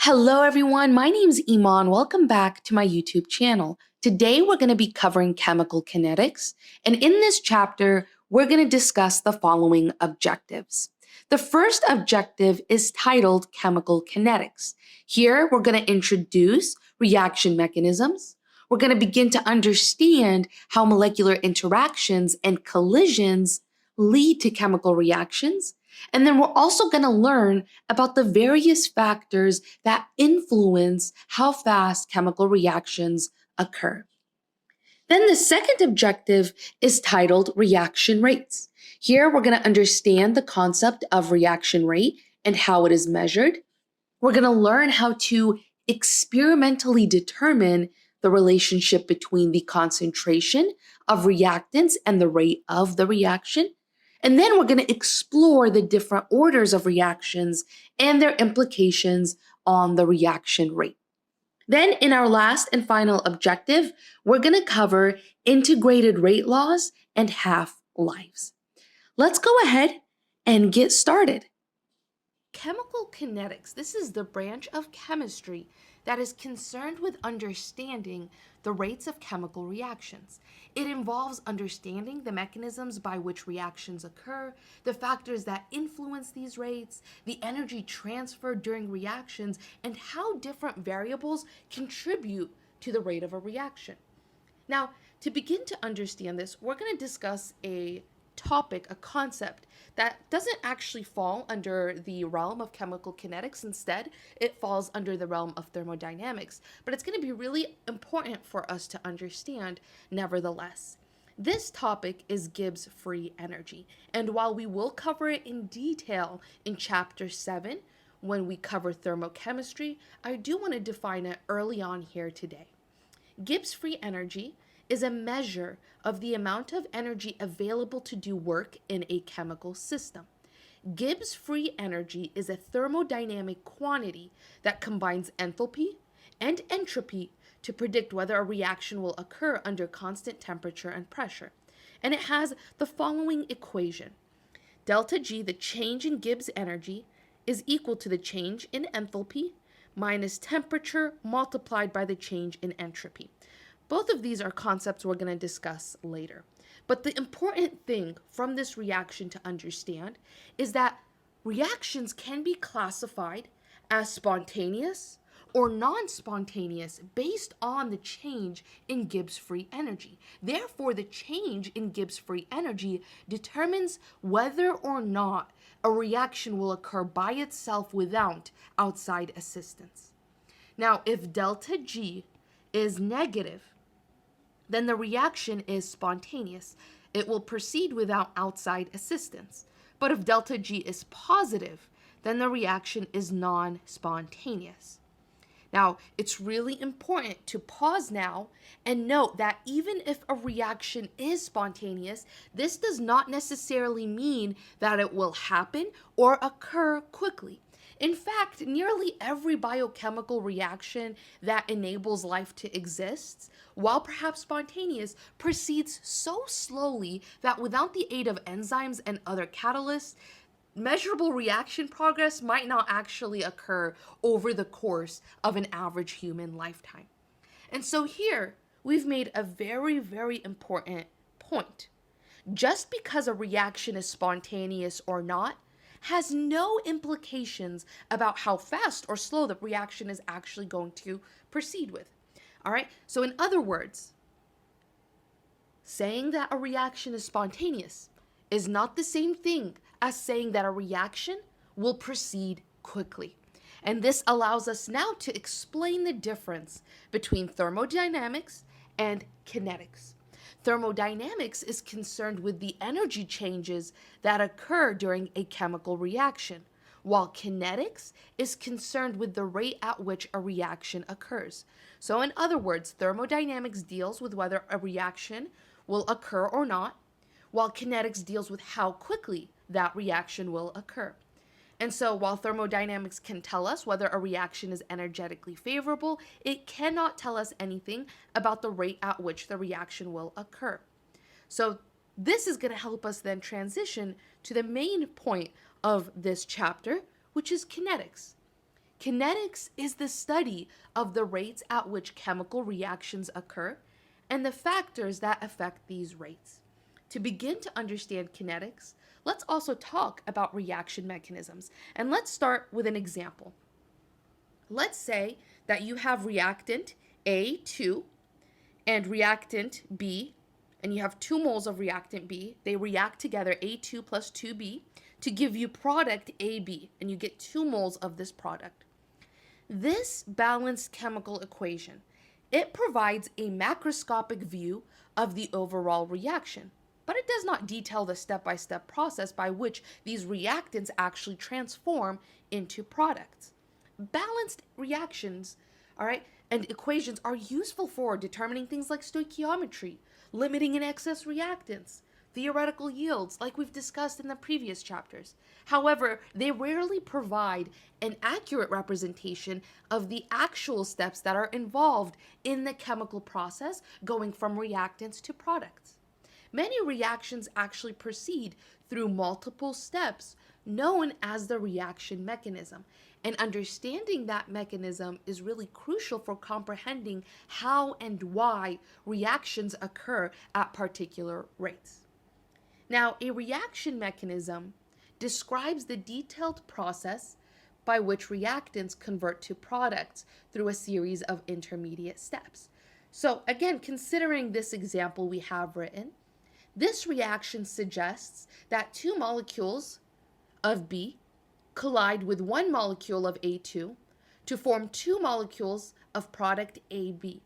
Hello everyone, my name's Iman. Welcome back to my YouTube channel. Today we're going to be covering chemical kinetics, and in this chapter, we're going to discuss the following objectives. The first objective is titled Chemical Kinetics. Here, we're going to introduce reaction mechanisms. We're going to begin to understand how molecular interactions and collisions lead to chemical reactions. And then we're also going to learn about the various factors that influence how fast chemical reactions occur. Then the second objective is titled Reaction Rates. Here we're going to understand the concept of reaction rate and how it is measured. We're going to learn how to experimentally determine the relationship between the concentration of reactants and the rate of the reaction. And then we're going to explore the different orders of reactions and their implications on the reaction rate. Then, in our last and final objective, we're going to cover integrated rate laws and half-lives. Let's go ahead and get started. Chemical kinetics, this is the branch of chemistry that is concerned with understanding the rates of chemical reactions. It involves understanding the mechanisms by which reactions occur, the factors that influence these rates, the energy transferred during reactions, and how different variables contribute to the rate of a reaction. Now, to begin to understand this, we're going to discuss a topic, a concept that doesn't actually fall under the realm of chemical kinetics. Instead, it falls under the realm of thermodynamics, but it's going to be really important for us to understand nevertheless. This topic is Gibbs free energy, and while we will cover it in detail in chapter 7 when we cover thermochemistry, I do want to define it early on here today. Gibbs free energy is a measure of the amount of energy available to do work in a chemical system. Gibbs free energy is a thermodynamic quantity that combines enthalpy and entropy to predict whether a reaction will occur under constant temperature and pressure. And it has the following equation. Delta G, the change in Gibbs energy, is equal to the change in enthalpy minus temperature multiplied by the change in entropy. Both of these are concepts we're going to discuss later. But the important thing from this reaction to understand is that reactions can be classified as spontaneous or non-spontaneous based on the change in Gibbs free energy. Therefore, the change in Gibbs free energy determines whether or not a reaction will occur by itself without outside assistance. Now, if delta G is negative, then the reaction is spontaneous. It will proceed without outside assistance. But if delta G is positive, then the reaction is non-spontaneous. Now, it's really important to pause now and note that even if a reaction is spontaneous, this does not necessarily mean that it will happen or occur quickly. In fact, nearly every biochemical reaction that enables life to exist, while perhaps spontaneous, proceeds so slowly that without the aid of enzymes and other catalysts, measurable reaction progress might not actually occur over the course of an average human lifetime. And so here, we've made a very, very important point. Just because a reaction is spontaneous or not, has no implications about how fast or slow the reaction is actually going to proceed with. All right, so in other words, saying that a reaction is spontaneous is not the same thing as saying that a reaction will proceed quickly. And this allows us now to explain the difference between thermodynamics and kinetics. Thermodynamics is concerned with the energy changes that occur during a chemical reaction, while kinetics is concerned with the rate at which a reaction occurs. So in other words, thermodynamics deals with whether a reaction will occur or not, while kinetics deals with how quickly that reaction will occur. And so while thermodynamics can tell us whether a reaction is energetically favorable, it cannot tell us anything about the rate at which the reaction will occur. So this is going to help us then transition to the main point of this chapter, which is kinetics. Kinetics is the study of the rates at which chemical reactions occur and the factors that affect these rates. To begin to understand kinetics, let's also talk about reaction mechanisms. And let's start with an example. Let's say that you have reactant A2 and reactant B, and you have 2 moles of reactant B. They react together, A2 plus 2B, to give you product AB, and you get 2 moles of this product. This balanced chemical equation, it provides a macroscopic view of the overall reaction, but it does not detail the step-by-step process by which these reactants actually transform into products. Balanced reactions, all right, and equations are useful for determining things like stoichiometry, limiting and excess reactants, theoretical yields, like we've discussed in the previous chapters. However, they rarely provide an accurate representation of the actual steps that are involved in the chemical process going from reactants to products. Many reactions actually proceed through multiple steps known as the reaction mechanism. And understanding that mechanism is really crucial for comprehending how and why reactions occur at particular rates. Now, a reaction mechanism describes the detailed process by which reactants convert to products through a series of intermediate steps. So again, considering this example we have written, this reaction suggests that 2 molecules of B collide with 1 molecule of A2 to form 2 molecules of product AB.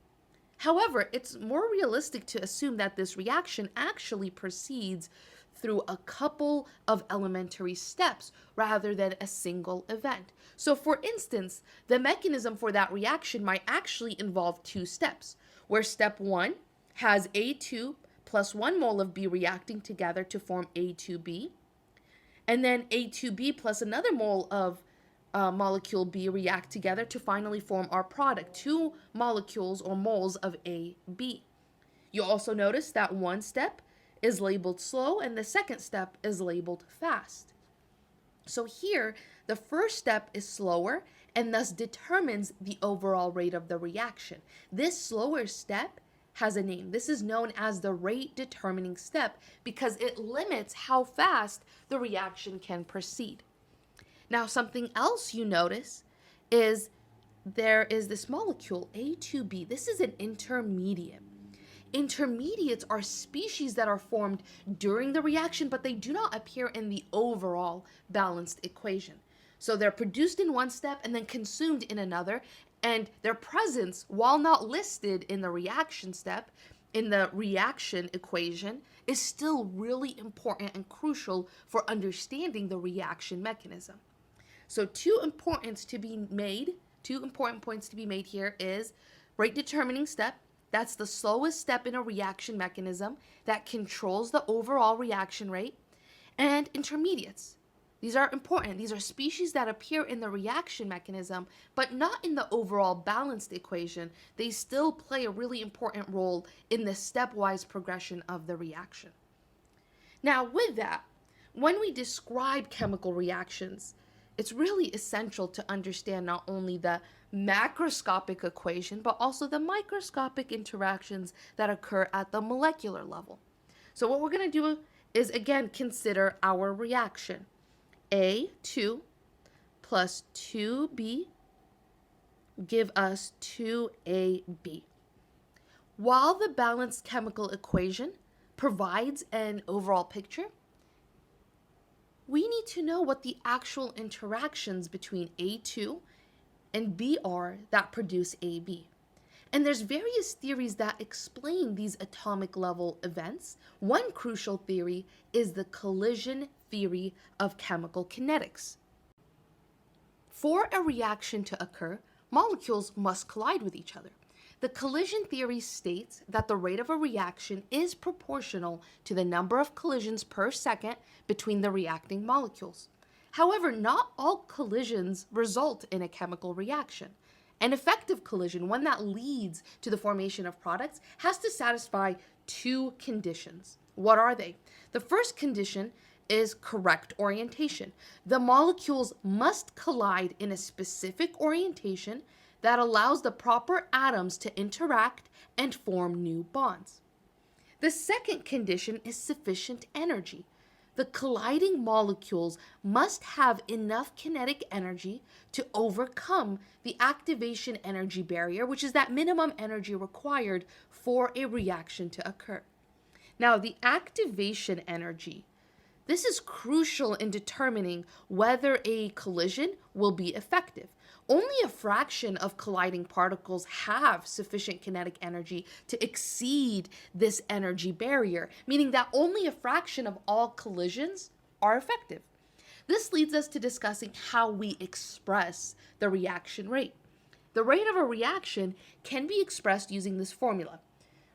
However, it's more realistic to assume that this reaction actually proceeds through a couple of elementary steps rather than a single event. So for instance, the mechanism for that reaction might actually involve 2 steps, where step 1 has A2 plus 1 mole of B reacting together to form A2B, and then A2B plus another mole of molecule B react together to finally form our product, 2 molecules or moles of AB. You'll also notice that one step is labeled slow and the second step is labeled fast. So here, the first step is slower and thus determines the overall rate of the reaction. This slower step has a name. This is known as the rate determining step because it limits how fast the reaction can proceed. Now, something else you notice is there is this molecule A2B. This is an intermediate. Intermediates are species that are formed during the reaction, but they do not appear in the overall balanced equation. So they're produced in one step and then consumed in another, and their presence, while not listed in the reaction step, in the reaction equation, is still really important and crucial for understanding the reaction mechanism. So two important points to be made here is rate determining step. That's the slowest step in a reaction mechanism that controls the overall reaction rate. And intermediates. These are important. These are species that appear in the reaction mechanism, but not in the overall balanced equation. They still play a really important role in the stepwise progression of the reaction. Now, with that, when we describe chemical reactions, it's really essential to understand not only the macroscopic equation, but also the microscopic interactions that occur at the molecular level. So what we're going to do is, again, consider our reaction. A2 plus 2B give us 2AB. While the balanced chemical equation provides an overall picture, we need to know what the actual interactions between A2 and B are that produce AB. And there's various theories that explain these atomic level events. One crucial theory is the collision theory of chemical kinetics. For a reaction to occur, molecules must collide with each other. The collision theory states that the rate of a reaction is proportional to the number of collisions per second between the reacting molecules. However, not all collisions result in a chemical reaction. An effective collision, one that leads to the formation of products, has to satisfy 2 conditions. What are they? The first condition is correct orientation. The molecules must collide in a specific orientation that allows the proper atoms to interact and form new bonds. The second condition is sufficient energy. The colliding molecules must have enough kinetic energy to overcome the activation energy barrier, which is that minimum energy required for a reaction to occur. Now, the activation energy, this is crucial in determining whether a collision will be effective. Only a fraction of colliding particles have sufficient kinetic energy to exceed this energy barrier, meaning that only a fraction of all collisions are effective. This leads us to discussing how we express the reaction rate. The rate of a reaction can be expressed using this formula.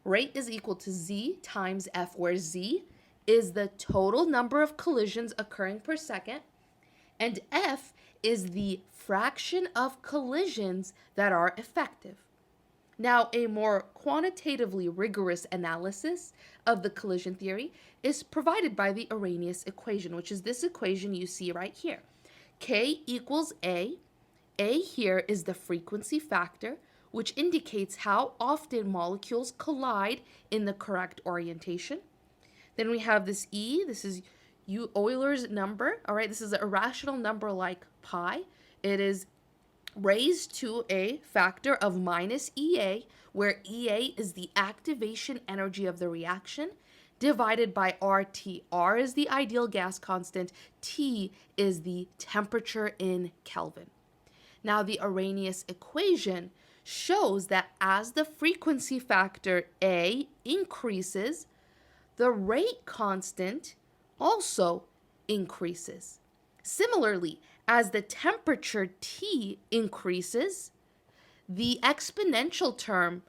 Rate is equal to Z times F, where Z is the total number of collisions occurring per second, and F is the fraction of collisions that are effective. Now, a more quantitatively rigorous analysis of the collision theory is provided by the Arrhenius equation, which is this equation you see right here. K equals A. A here is the frequency factor, which indicates how often molecules collide in the correct orientation. Then we have this E, this is Euler's number, all right? This is an irrational number like pi. It is raised to a factor of minus EA, where EA is the activation energy of the reaction, divided by RT. R is the ideal gas constant, T is the temperature in Kelvin. Now, the Arrhenius equation shows that as the frequency factor A increases, the rate constant also increases. Similarly, as the temperature T increases, the exponential term,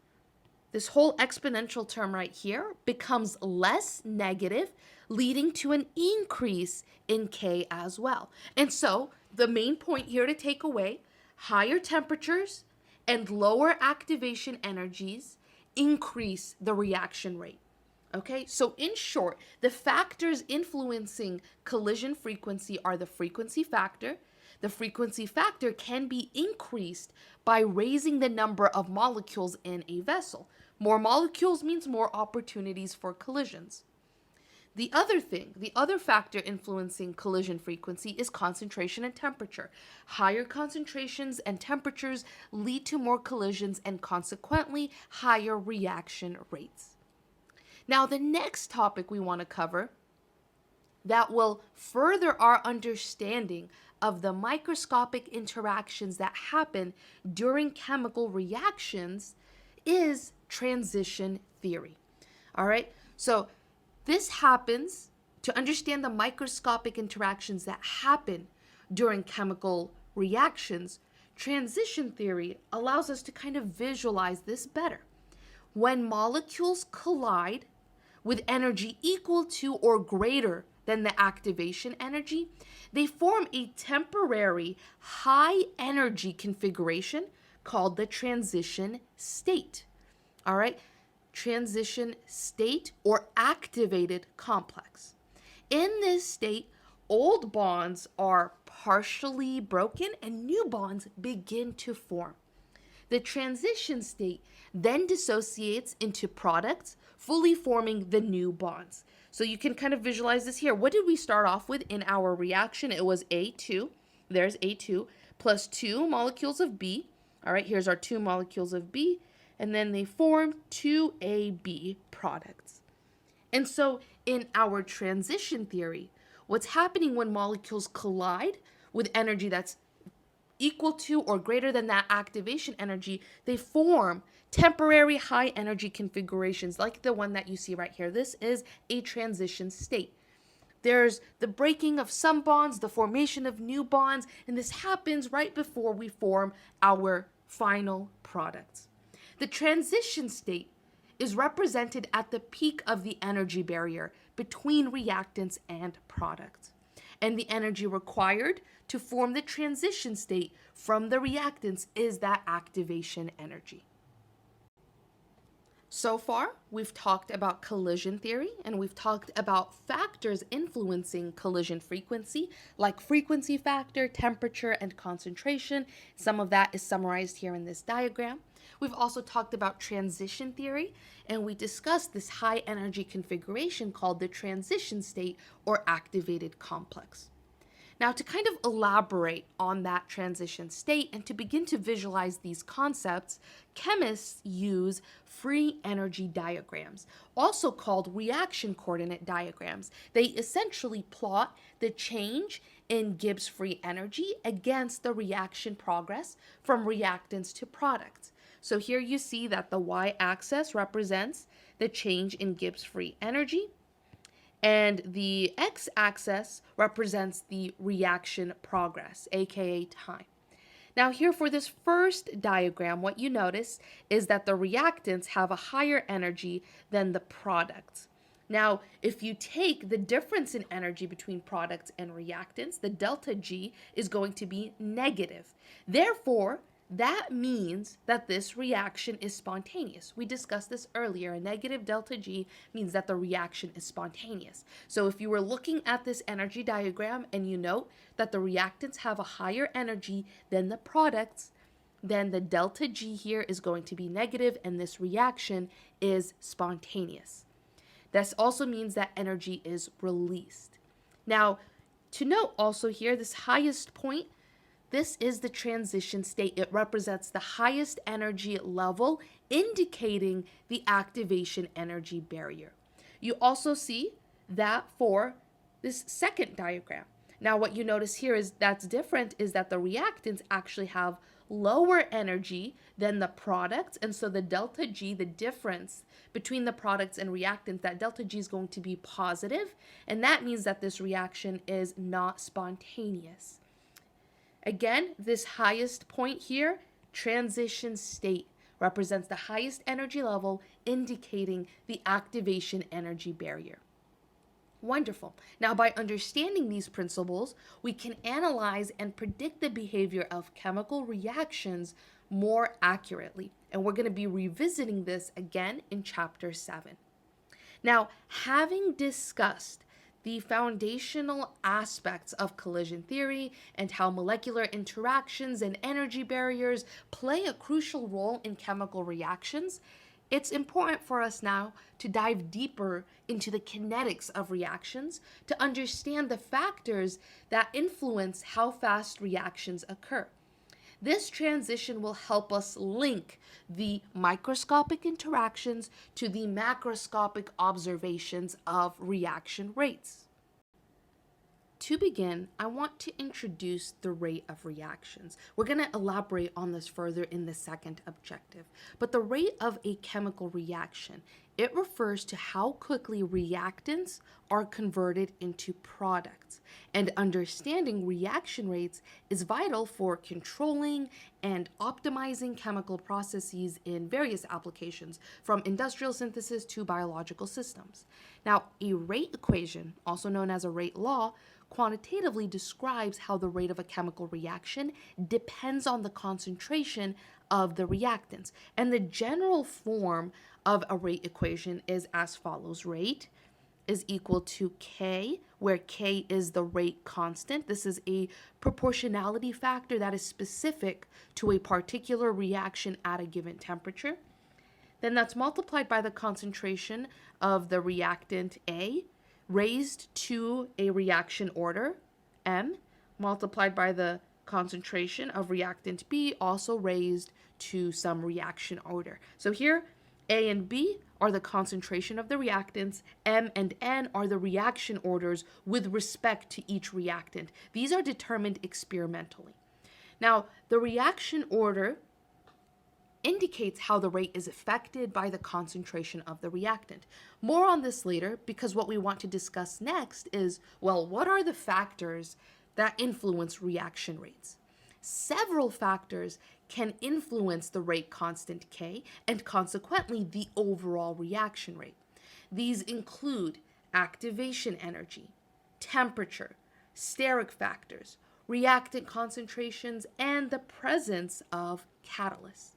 this whole exponential term right here, becomes less negative, leading to an increase in K as well. And so the main point here to take away, higher temperatures and lower activation energies increase the reaction rate. Okay, so in short, the factors influencing collision frequency are the frequency factor. The frequency factor can be increased by raising the number of molecules in a vessel. More molecules means more opportunities for collisions. The other factor influencing collision frequency is concentration and temperature. Higher concentrations and temperatures lead to more collisions and consequently higher reaction rates. Now, the next topic we want to cover that will further our understanding of the microscopic interactions that happen during chemical reactions is transition theory. All right, so this happens to understand the microscopic interactions that happen during chemical reactions. Transition theory allows us to kind of visualize this better. When molecules collide with energy equal to or greater than the activation energy, they form a temporary high energy configuration called the transition state. All right, transition state or activated complex. In this state, old bonds are partially broken and new bonds begin to form. The transition state then dissociates into products, fully forming the new bonds. So you can kind of visualize this here. What did we start off with in our reaction? It was A2. There's A2 plus 2 molecules of B. All right, here's our 2 molecules of B. And then they form 2AB products. And so in our transition theory, what's happening when molecules collide with energy that's equal to or greater than that activation energy, they form temporary high energy configurations like the one that you see right here. This is a transition state. There's the breaking of some bonds, the formation of new bonds, and this happens right before we form our final products. The transition state is represented at the peak of the energy barrier between reactants and products. And the energy required to form the transition state from the reactants is that activation energy. So far, we've talked about collision theory and we've talked about factors influencing collision frequency, like frequency factor, temperature, and concentration. Some of that is summarized here in this diagram. We've also talked about transition theory, and we discussed this high energy configuration called the transition state or activated complex. Now, to kind of elaborate on that transition state and to begin to visualize these concepts, chemists use free energy diagrams, also called reaction coordinate diagrams. They essentially plot the change in Gibbs free energy against the reaction progress from reactants to products. So here you see that the y-axis represents the change in Gibbs free energy, and the x-axis represents the reaction progress, aka time. Now here for this first diagram, what you notice is that the reactants have a higher energy than the products. Now, if you take the difference in energy between products and reactants, the delta G is going to be negative. Therefore, that means that this reaction is spontaneous. We discussed this earlier. A negative delta G means that the reaction is spontaneous. So if you were looking at this energy diagram and you note that the reactants have a higher energy than the products, then the delta G here is going to be negative and this reaction is spontaneous. This also means that energy is released. Now, to note also here, this highest point, this is the transition state. It represents the highest energy level, indicating the activation energy barrier. You also see that for this second diagram. Now, what you notice here is that's different is that the reactants actually have lower energy than the products. And so the delta G, the difference between the products and reactants, that delta G is going to be positive. And that means that this reaction is not spontaneous. Again, this highest point here, transition state, represents the highest energy level, indicating the activation energy barrier. Wonderful. Now, by understanding these principles, we can analyze and predict the behavior of chemical reactions more accurately. And we're going to be revisiting this again in Chapter 7. Now, having discussed the foundational aspects of collision theory and how molecular interactions and energy barriers play a crucial role in chemical reactions, it's important for us now to dive deeper into the kinetics of reactions to understand the factors that influence how fast reactions occur. This transition will help us link the microscopic interactions to the macroscopic observations of reaction rates. To begin, I want to introduce the rate of reactions. We're going to elaborate on this further in the second objective. But the rate of a chemical reaction, it refers to how quickly reactants are converted into products. And understanding reaction rates is vital for controlling and optimizing chemical processes in various applications, from industrial synthesis to biological systems. Now, a rate equation, also known as a rate law, quantitatively describes how the rate of a chemical reaction depends on the concentration of the reactants. And the general form of a rate equation is as follows. Rate is equal to K, where K is the rate constant. This is a proportionality factor that is specific to a particular reaction at a given temperature. Then that's multiplied by the concentration of the reactant A, raised to a reaction order, M, multiplied by the concentration of reactant B, also raised to some reaction order. So here, A and B are the concentration of the reactants, M and N are the reaction orders with respect to each reactant. These are determined experimentally. Now, the reaction order indicates how the rate is affected by the concentration of the reactant. More on this later, because what we want to discuss next is, well, what are the factors that influence reaction rates? Several factors can influence the rate constant K and consequently the overall reaction rate. These include activation energy, temperature, steric factors, reactant concentrations, and the presence of catalysts.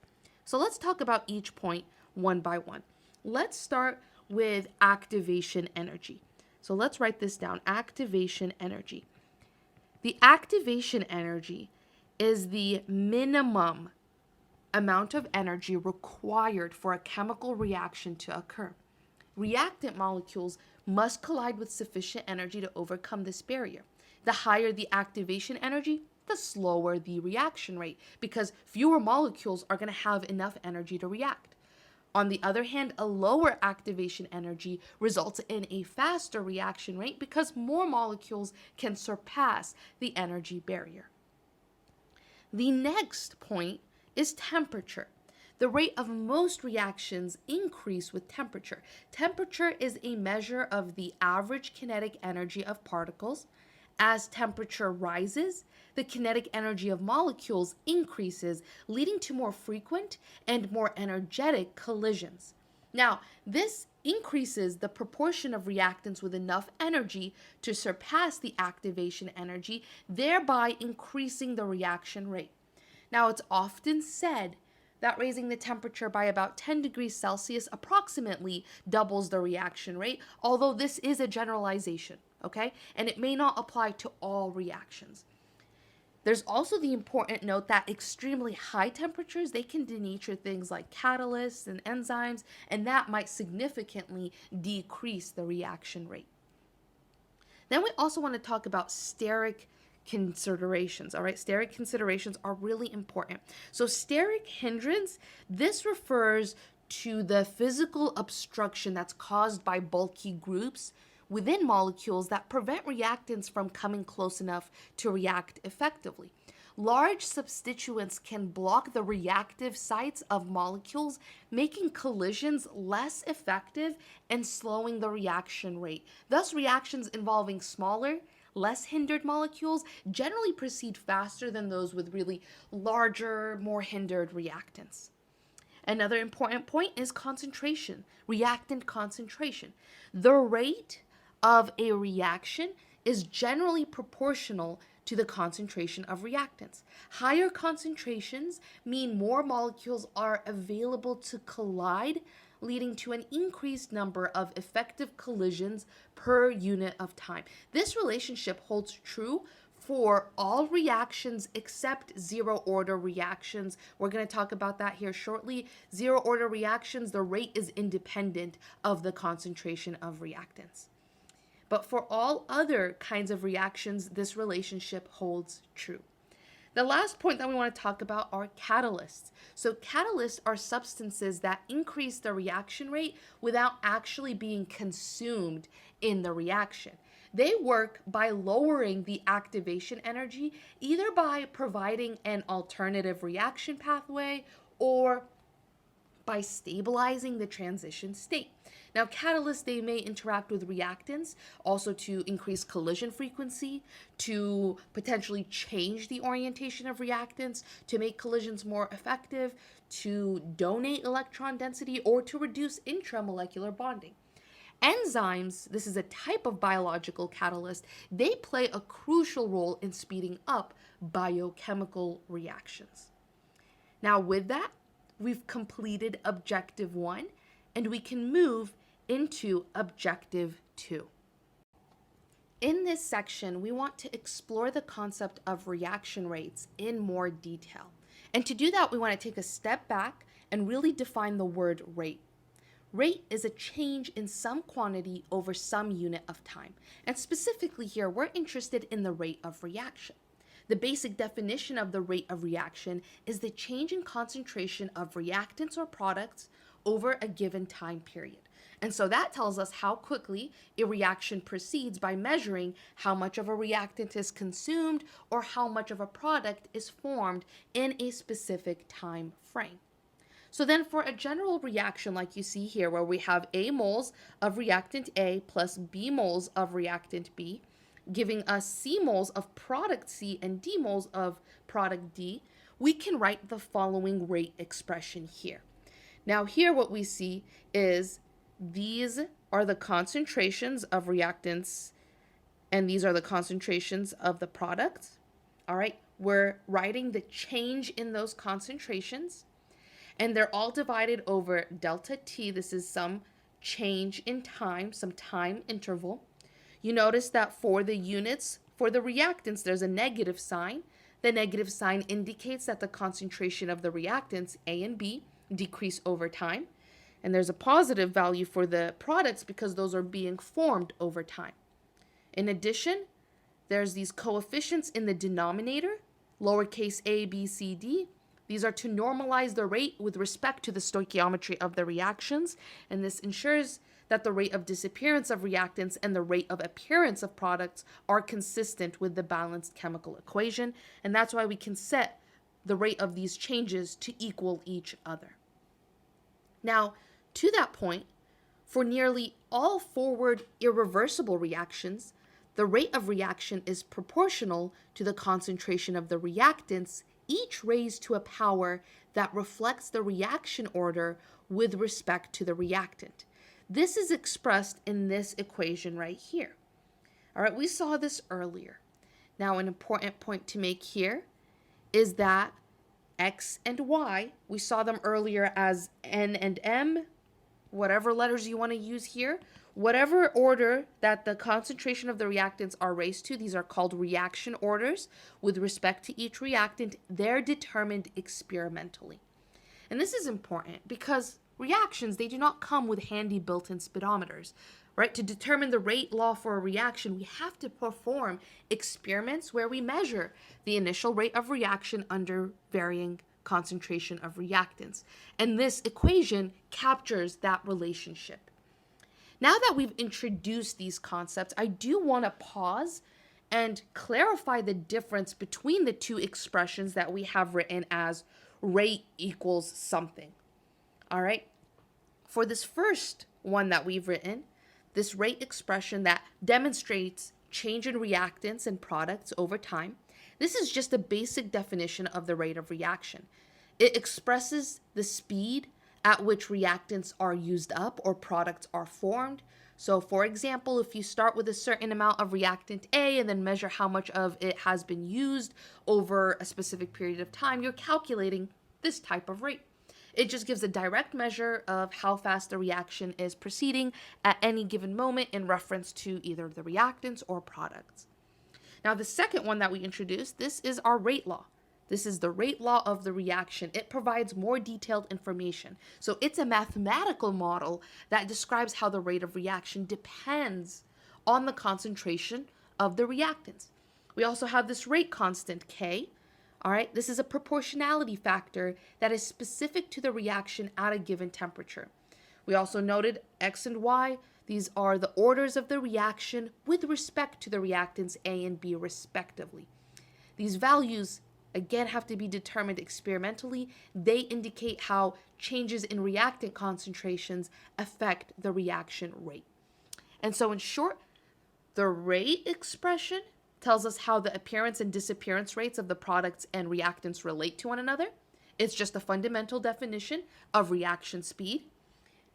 So let's talk about each point one by one. Let's start with activation energy. So let's write this down, activation energy. The activation energy is the minimum amount of energy required for a chemical reaction to occur. Reactant molecules must collide with sufficient energy to overcome this barrier. The higher the activation energy, the slower the reaction rate, because fewer molecules are going to have enough energy to react. On the other hand, a lower activation energy results in a faster reaction rate because more molecules can surpass the energy barrier. The next point is temperature. The rate of most reactions increase with temperature. Temperature is a measure of the average kinetic energy of particles. As temperature rises, the kinetic energy of molecules increases, leading to more frequent and more energetic collisions. Now, this increases the proportion of reactants with enough energy to surpass the activation energy, thereby increasing the reaction rate. Now, it's often said that raising the temperature by about 10 degrees Celsius approximately doubles the reaction rate, although this is a generalization, okay? And it may not apply to all reactions. There's also the important note that extremely high temperatures, they can denature things like catalysts and enzymes, and that might significantly decrease the reaction rate. Then we also want to talk about steric considerations. All right, steric considerations are really important. So steric hindrance, this refers to the physical obstruction that's caused by bulky groups within molecules that prevent reactants from coming close enough to react effectively. Large substituents can block the reactive sites of molecules, making collisions less effective and slowing the reaction rate. Thus, reactions involving smaller, less hindered molecules generally proceed faster than those with really larger, more hindered reactants. Another important point is concentration, reactant concentration. The rate of a reaction is generally proportional to the concentration of reactants. Higher concentrations mean more molecules are available to collide, leading to an increased number of effective collisions per unit of time. This relationship holds true for all reactions except zero order reactions. We're going to talk about that here shortly. Zero order reactions, the rate is independent of the concentration of reactants. But for all other kinds of reactions, this relationship holds true. The last point that we want to talk about are catalysts. So catalysts are substances that increase the reaction rate without actually being consumed in the reaction. They work by lowering the activation energy, either by providing an alternative reaction pathway or by stabilizing the transition state. Now, catalysts, they may interact with reactants also to increase collision frequency, to potentially change the orientation of reactants, to make collisions more effective, to donate electron density, or to reduce intramolecular bonding. Enzymes, this is a type of biological catalyst, they play a crucial role in speeding up biochemical reactions. Now, with that, we've completed objective 1, and we can move into objective 2. In this section, we want to explore the concept of reaction rates in more detail. And to do that, we want to take a step back and really define the word rate. Rate is a change in some quantity over some unit of time. And specifically here, we're interested in the rate of reaction. The basic definition of the rate of reaction is the change in concentration of reactants or products over a given time period. And so that tells us how quickly a reaction proceeds by measuring how much of a reactant is consumed or how much of a product is formed in a specific time frame. So then for a general reaction like you see here, where we have A moles of reactant A plus B moles of reactant B, giving us C moles of product C and D moles of product D, we can write the following rate expression here. Now here what we see is these are the concentrations of reactants and these are the concentrations of the products. All right, we're writing the change in those concentrations. And they're all divided over delta t. This is some change in time, some time interval. You notice that for the units, for the reactants, there's a negative sign. The negative sign indicates that the concentration of the reactants, A and B, decrease over time. And there's a positive value for the products because those are being formed over time. In addition, there's these coefficients in the denominator, lowercase a, b, c, d. These are to normalize the rate with respect to the stoichiometry of the reactions, and this ensures that the rate of disappearance of reactants and the rate of appearance of products are consistent with the balanced chemical equation, and that's why we can set the rate of these changes to equal each other. Now, to that point, for nearly all forward irreversible reactions, the rate of reaction is proportional to the concentration of the reactants, each raised to a power that reflects the reaction order with respect to the reactant. This is expressed in this equation right here. All right, we saw this earlier. Now, an important point to make here is that X and Y, we saw them earlier as N and M, whatever letters you want to use here, whatever order that the concentration of the reactants are raised to, these are called reaction orders. With respect to each reactant, they're determined experimentally. And this is important because reactions, they do not come with handy built-in speedometers, right? To determine the rate law for a reaction, we have to perform experiments where we measure the initial rate of reaction under varying concentration of reactants. And this equation captures that relationship. Now that we've introduced these concepts, I do want to pause and clarify the difference between the two expressions that we have written as rate equals something. All right. For this first one that we've written, this rate expression that demonstrates change in reactants and products over time, this is just a basic definition of the rate of reaction. It expresses the speed at which reactants are used up or products are formed. So for example, if you start with a certain amount of reactant A and then measure how much of it has been used over a specific period of time, you're calculating this type of rate. It just gives a direct measure of how fast the reaction is proceeding at any given moment in reference to either the reactants or products. Now, the second one that we introduced, this is our rate law. This is the rate law of the reaction. It provides more detailed information. So it's a mathematical model that describes how the rate of reaction depends on the concentration of the reactants. We also have this rate constant, K. All right, this is a proportionality factor that is specific to the reaction at a given temperature. We also noted X and Y. These are the orders of the reaction with respect to the reactants A and B respectively. These values, again, have to be determined experimentally. They indicate how changes in reactant concentrations affect the reaction rate. And so in short, the rate expression tells us how the appearance and disappearance rates of the products and reactants relate to one another. It's just a fundamental definition of reaction speed.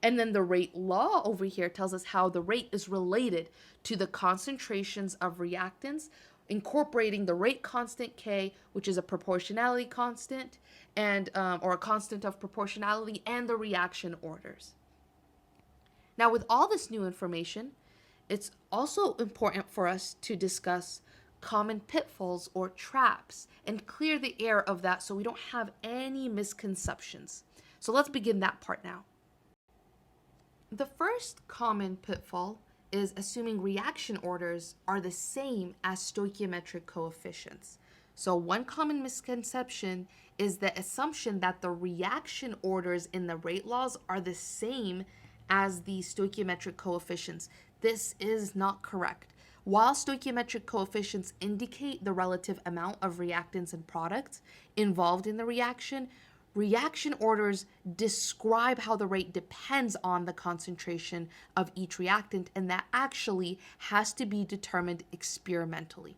And then the rate law over here tells us how the rate is related to the concentrations of reactants, incorporating the rate constant K, which is a proportionality constant, and or a constant of proportionality, and the reaction orders. Now, with all this new information, it's also important for us to discuss common pitfalls or traps and clear the air of that so we don't have any misconceptions. So let's begin that part now. The first common pitfall is assuming reaction orders are the same as stoichiometric coefficients. So one common misconception is the assumption that the reaction orders in the rate laws are the same as the stoichiometric coefficients. This is not correct. While stoichiometric coefficients indicate the relative amount of reactants and products involved in the reaction, reaction orders describe how the rate depends on the concentration of each reactant, and that actually has to be determined experimentally.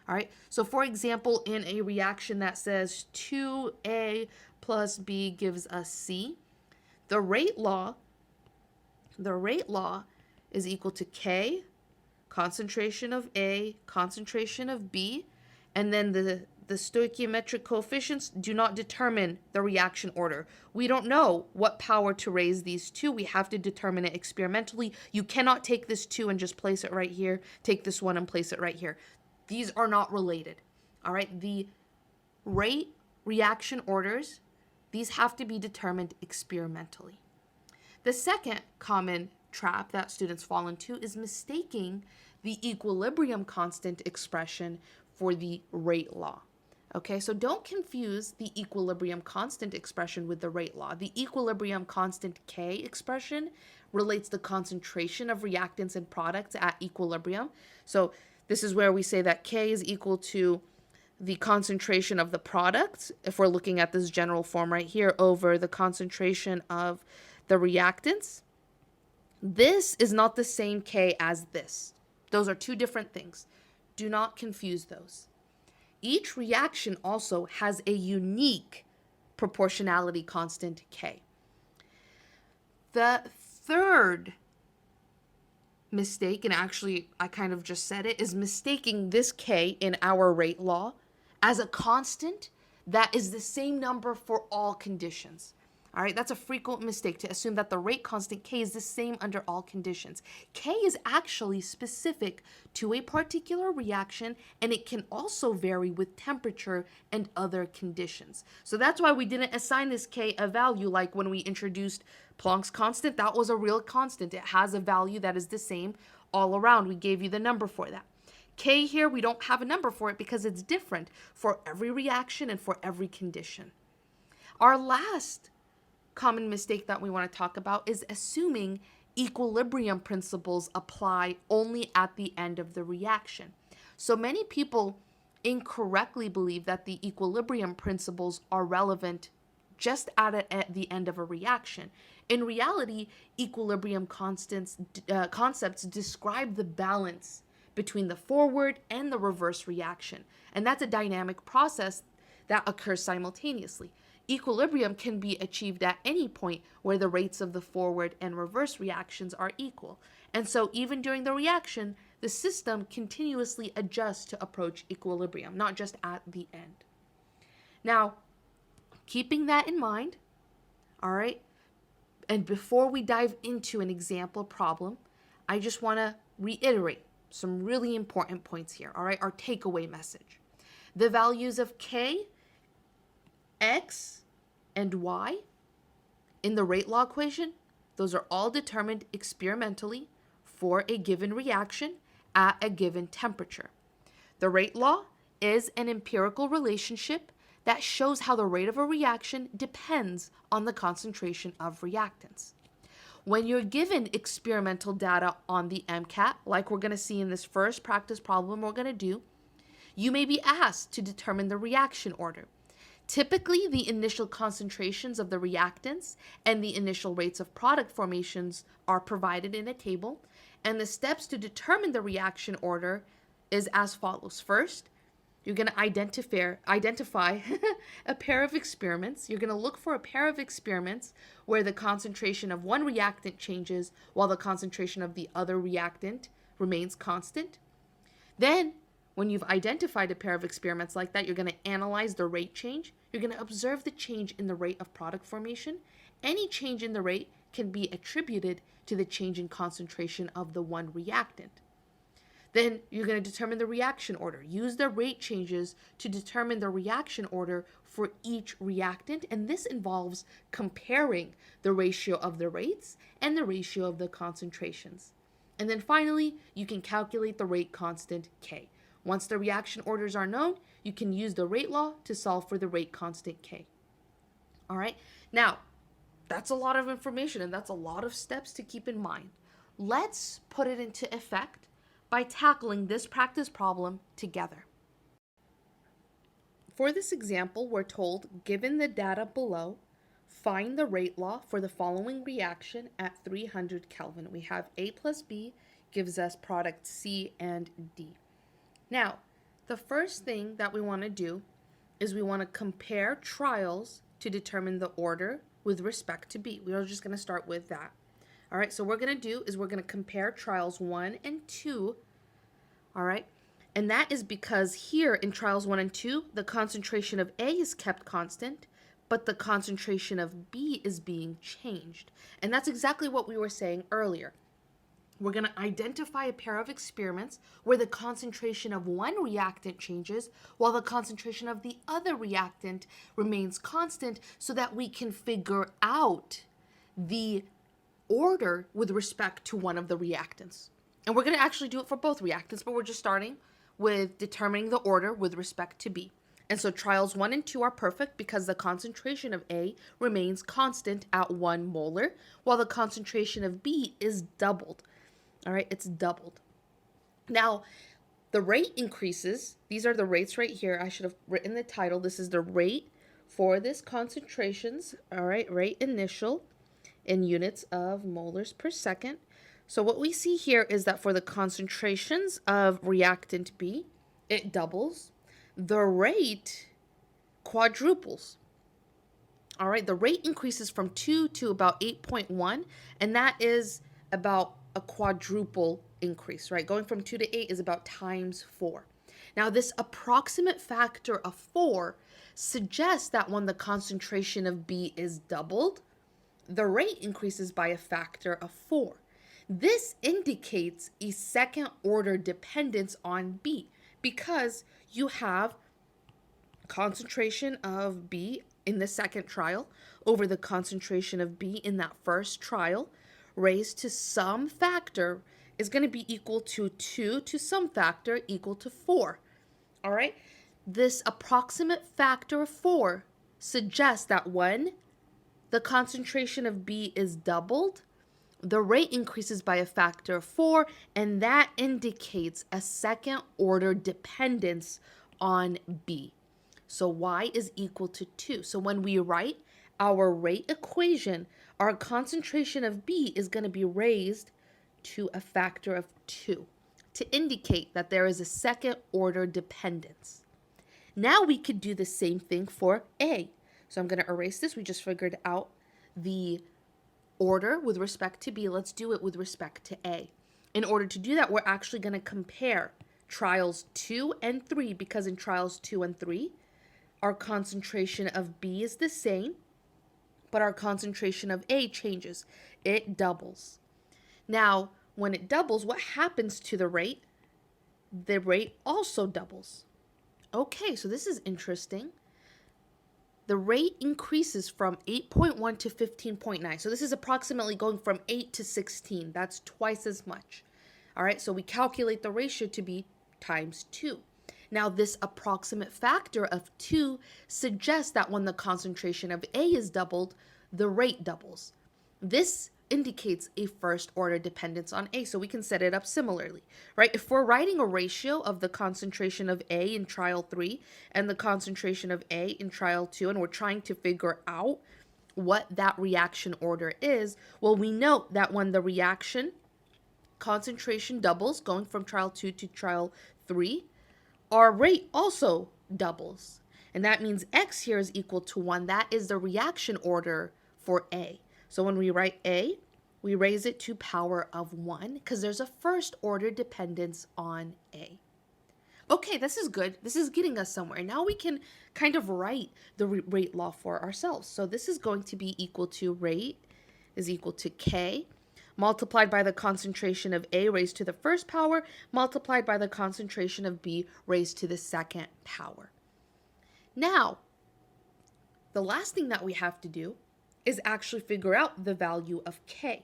All right, so for example, in a reaction that says 2A plus B gives us C, the rate law is equal to K, concentration of A, concentration of B, and then the stoichiometric coefficients do not determine the reaction order. We don't know what power to raise these to. We have to determine it experimentally. You cannot take this 2 and just place it right here, take this 1 and place it right here. These are not related. All right, the rate reaction orders, these have to be determined experimentally. The second common trap that students fall into is mistaking the equilibrium constant expression for the rate law. Okay, so don't confuse the equilibrium constant expression with the rate law. The equilibrium constant K expression relates the concentration of reactants and products at equilibrium. So this is where we say that K is equal to the concentration of the products, if we're looking at this general form right here, over the concentration of the reactants. This is not the same K as this. Those are two different things. Do not confuse those. Each reaction also has a unique proportionality constant K. The third mistake, and actually I kind of just said it, is mistaking this K in our rate law as a constant that is the same number for all conditions. All right, that's a frequent mistake to assume that the rate constant K is the same under all conditions. K is actually specific to a particular reaction, and it can also vary with temperature and other conditions. So that's why we didn't assign this K a value like when we introduced Planck's constant. That was a real constant. It has a value that is the same all around. We gave you the number for that. K here, we don't have a number for it because it's different for every reaction and for every condition. Our last common mistake that we want to talk about is assuming equilibrium principles apply only at the end of the reaction. So many people incorrectly believe that the equilibrium principles are relevant just at the end of a reaction. In reality, equilibrium concepts describe the balance between the forward and the reverse reaction, and that's a dynamic process that occurs simultaneously. Equilibrium can be achieved at any point where the rates of the forward and reverse reactions are equal. And so even during the reaction, the system continuously adjusts to approach equilibrium, not just at the end. Now, keeping that in mind, all right, and before we dive into an example problem, I just want to reiterate some really important points here, all right, our takeaway message. The values of K, X, and Y in the rate law equation, those are all determined experimentally for a given reaction at a given temperature. The rate law is an empirical relationship that shows how the rate of a reaction depends on the concentration of reactants. When you're given experimental data on the MCAT, like we're going to see in this first practice problem we're going to do, you may be asked to determine the reaction order. Typically, the initial concentrations of the reactants and the initial rates of product formations are provided in a table, and the steps to determine the reaction order is as follows. First, you're going to identify a pair of experiments. You're going to look for a pair of experiments where the concentration of one reactant changes while the concentration of the other reactant remains constant. Then, when you've identified a pair of experiments like that, you're going to analyze the rate change. You're going to observe the change in the rate of product formation. Any change in the rate can be attributed to the change in concentration of the one reactant. Then you're going to determine the reaction order. Use the rate changes to determine the reaction order for each reactant, and this involves comparing the ratio of the rates and the ratio of the concentrations. And then finally, you can calculate the rate constant K. Once the reaction orders are known, you can use the rate law to solve for the rate constant K. All right, now that's a lot of information and that's a lot of steps to keep in mind. Let's put it into effect by tackling this practice problem together. For this example, we're told, given the data below, find the rate law for the following reaction at 300 Kelvin. We have A plus B gives us product C and D. Now, the first thing that we want to do is we want to compare trials to determine the order with respect to B. We are just going to start with that. All right, so what we're going to do is we're going to compare trials 1 and 2. All right, And that is because here in trials 1 and 2, the concentration of A is kept constant, but the concentration of B is being changed. And that's exactly what we were saying earlier. We're going to identify a pair of experiments where the concentration of one reactant changes while the concentration of the other reactant remains constant, so that we can figure out the order with respect to one of the reactants. And we're going to actually do it for both reactants, but we're just starting with determining the order with respect to B. And so trials 1 and 2 are perfect because the concentration of A remains constant at 1 molar, while the concentration of B is doubled. All right, it's doubled. Now, the rate increases. These are the rates right here. I should have written the title. This is the rate for this concentrations. All right, rate initial in units of molars per second. So what we see here is that for the concentrations of reactant B, it doubles. The rate quadruples. All right, the rate increases from 2 to about 8.1, and that is about a quadruple increase, right? Going from 2 to 8 is about times 4. Now, this approximate factor of 4 suggests that when the concentration of B is doubled, the rate increases by a factor of 4. This indicates a second order dependence on B because you have concentration of B in the second trial over the concentration of B in that first trial raised to some factor is going to be equal to 2 to some factor equal to 4. All right? This approximate factor of 4 suggests that when the concentration of B is doubled, the rate increases by a factor of 4, and that indicates a second order dependence on B. So y is equal to 2. So when we write our rate equation, our concentration of B is going to be raised to a factor of 2 to indicate that there is a second order dependence. Now we could do the same thing for A. So I'm going to erase this. We just figured out the order with respect to B. Let's do it with respect to A. In order to do that, we're actually going to compare trials 2 and 3, because in trials 2 and 3, our concentration of B is the same, but our concentration of A changes. It doubles. Now, when it doubles, what happens to the rate? The rate also doubles. Okay, so this is interesting. The rate increases from 8.1 to 15.9. So this is approximately going from 8 to 16. That's twice as much. All right, so we calculate the ratio to be times 2. Now, this approximate factor of 2 suggests that when the concentration of A is doubled, the rate doubles. This indicates a first order dependence on A, so we can set it up similarly, right? If we're writing a ratio of the concentration of A in trial 3 and the concentration of A in trial 2, and we're trying to figure out what that reaction order is, well, we note that when the reaction concentration doubles, going from trial 2 to trial 3, our rate also doubles. And that means X here is equal to 1. That is the reaction order for A. So when we write A, we raise it to power of 1 because there's a first order dependence on A. Okay, this is good. This is getting us somewhere. Now we can kind of write the rate law for ourselves. So this is going to be equal to rate is equal to K multiplied by the concentration of A raised to the first power multiplied by the concentration of B raised to the second power. Now, the last thing that we have to do is actually figure out the value of K.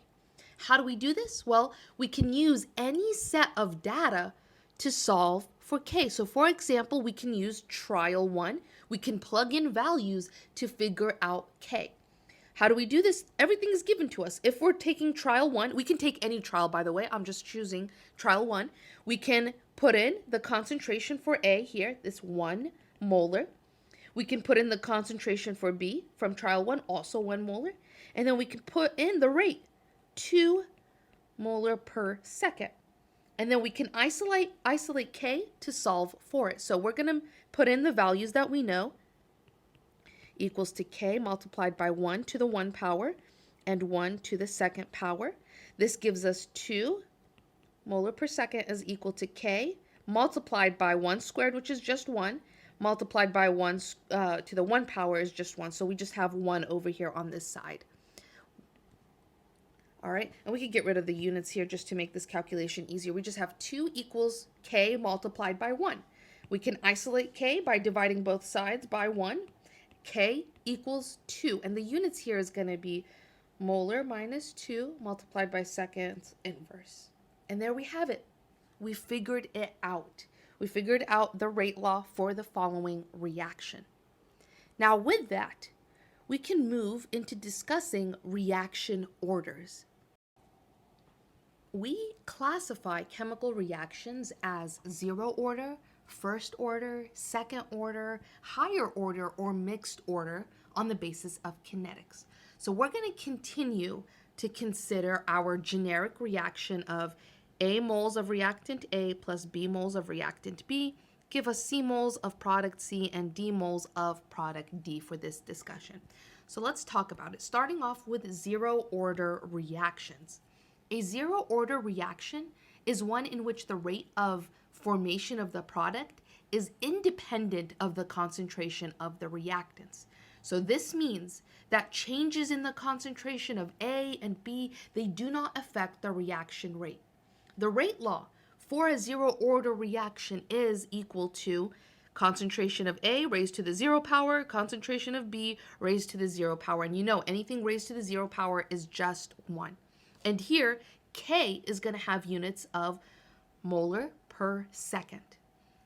How do we do this? Well, we can use any set of data to solve for K. So for example, we can use trial 1. We can plug in values to figure out K. How do we do this? Everything is given to us. If we're taking trial 1, we can take any trial, by the way. I'm just choosing trial 1. We can put in the concentration for A here, this 1 molar. We can put in the concentration for B from trial 1, also 1 molar. And then we can put in the rate, 2 molar per second. And then we can isolate K to solve for it. So we're going to put in the values that we know, equals to K multiplied by 1 to the 1 power and 1 to the second power. This gives us 2 molar per second is equal to K multiplied by 1 squared, which is just 1, multiplied by 1 to the 1 power is just 1. So we just have 1 over here on this side. All right, and we could get rid of the units here just to make this calculation easier. We just have 2 equals k multiplied by 1. We can isolate k by dividing both sides by 1. K equals 2, and the units here is going to be molar minus 2 multiplied by seconds inverse. And there we have it. We figured it out. We figured out the rate law for the following reaction. Now with that, we can move into discussing reaction orders. We classify chemical reactions as zero order, first order, second order, higher order, or mixed order on the basis of kinetics. So we're going to continue to consider our generic reaction of A moles of reactant A plus B moles of reactant B give us C moles of product C and D moles of product D for this discussion. So let's talk about it, starting off with zero order reactions. A zero order reaction is one in which the rate of formation of the product is independent of the concentration of the reactants. So this means that changes in the concentration of A and B, they do not affect the reaction rate. The rate law for a zero order reaction is equal to concentration of A raised to the 0 power, concentration of B raised to the 0 power. And you know, anything raised to the 0 power is just 1. And here, K is going to have units of molar per second.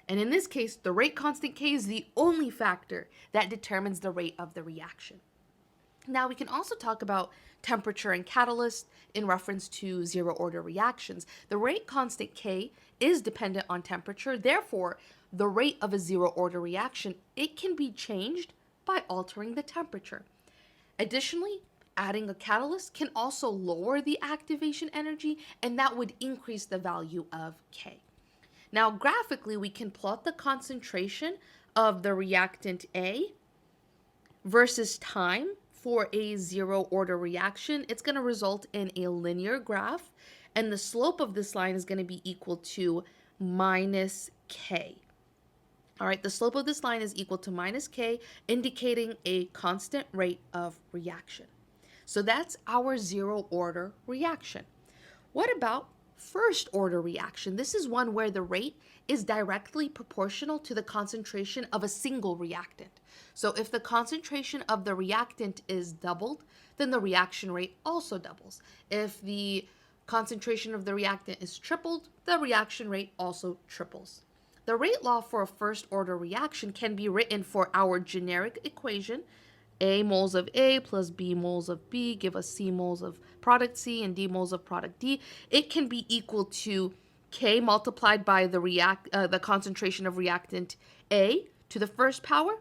And in this case, the rate constant K is the only factor that determines the rate of the reaction. Now, we can also talk about temperature and catalyst in reference to zero order reactions. The rate constant K is dependent on temperature. Therefore, the rate of a zero order reaction, it can be changed by altering the temperature. Additionally, adding a catalyst can also lower the activation energy, and that would increase the value of K. Now, graphically, we can plot the concentration of the reactant A versus time for a zero order reaction. It's going to result in a linear graph, and the slope of this line is going to be equal to minus K. All right, the slope of this line is equal to minus K, indicating a constant rate of reaction. So that's our zero order reaction. What about first order reaction? This is one where the rate is directly proportional to the concentration of a single reactant. So if the concentration of the reactant is doubled, then the reaction rate also doubles. If the concentration of the reactant is tripled, the reaction rate also triples. The rate law for a first order reaction can be written for our generic equation, A moles of A plus B moles of B give us C moles of product C and D moles of product D. It can be equal to K multiplied by the concentration of reactant A to the first power,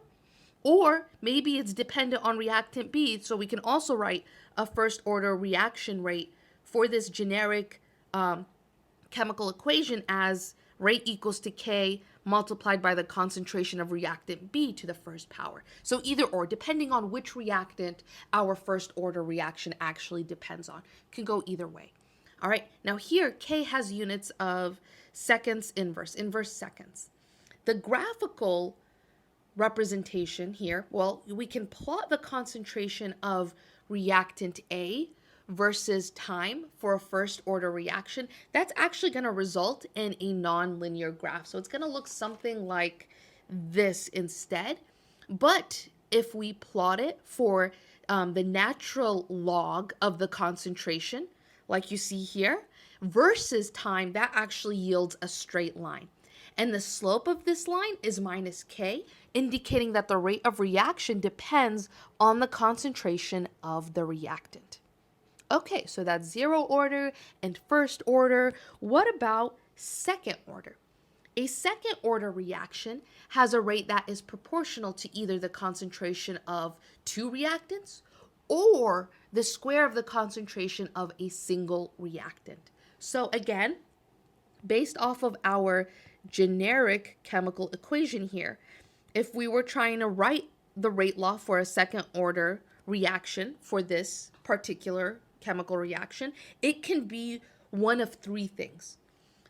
or maybe it's dependent on reactant B, so we can also write a first order reaction rate for this generic chemical equation as rate equals to K multiplied by the concentration of reactant B to the first power. So either or, depending on which reactant our first order reaction actually depends on. Can go either way. All right, now here K has units of seconds inverse seconds. The graphical representation here, well, we can plot the concentration of reactant A versus time for a first order reaction. That's actually going to result in a nonlinear graph. So it's going to look something like this instead. But if we plot it for the natural log of the concentration, like you see here, versus time, that actually yields a straight line. And the slope of this line is minus K, indicating that the rate of reaction depends on the concentration of the reactant. Okay, so that's zero order and first order. What about second order? A second order reaction has a rate that is proportional to either the concentration of two reactants or the square of the concentration of a single reactant. So again, based off of our generic chemical equation here, if we were trying to write the rate law for a second order reaction for this particular chemical reaction, it can be one of three things.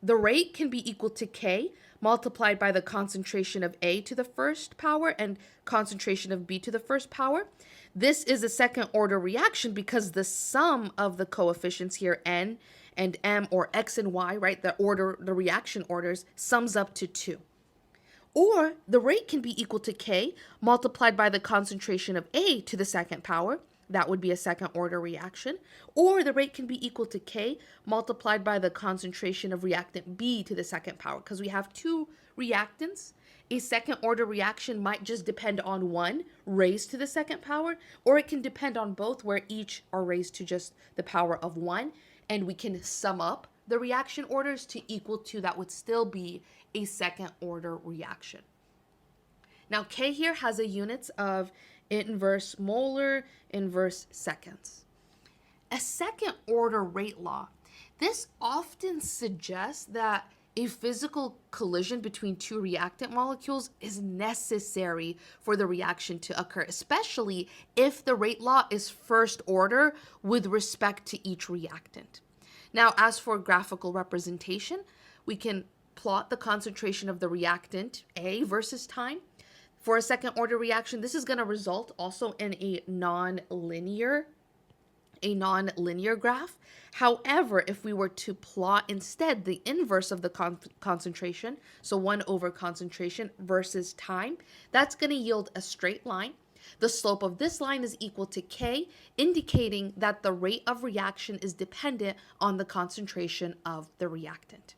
The rate can be equal to K multiplied by the concentration of A to the first power and concentration of B to the first power. This is a second order reaction because the sum of the coefficients here, N and M, or X and Y, right, the reaction orders, sums up to 2. Or the rate can be equal to K multiplied by the concentration of A to the second power. That would be a second order reaction. Or the rate can be equal to K multiplied by the concentration of reactant B to the second power. Because we have two reactants, a second order reaction might just depend on one raised to the second power, or it can depend on both where each are raised to just the power of 1. And we can sum up the reaction orders to equal to, that would still be a second order reaction. Now, K here has a units of inverse molar, inverse seconds. A second order rate law. This often suggests that a physical collision between two reactant molecules is necessary for the reaction to occur, especially if the rate law is first order with respect to each reactant. Now, as for graphical representation, we can plot the concentration of the reactant A versus time. For a second order reaction, this is going to result also in a non-linear graph. However, if we were to plot instead the inverse of the concentration, so 1 over concentration versus time, that's going to yield a straight line. The slope of this line is equal to K, indicating that the rate of reaction is dependent on the concentration of the reactant.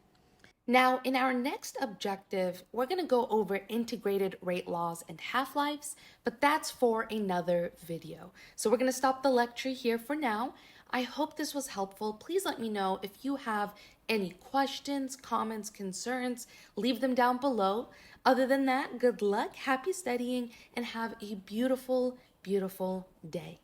Now, in our next objective, we're going to go over integrated rate laws and half-lives, but that's for another video. So we're going to stop the lecture here for now. I hope this was helpful. Please let me know if you have any questions, comments, concerns. Leave them down below. Other than that, good luck, happy studying, and have a beautiful, beautiful day.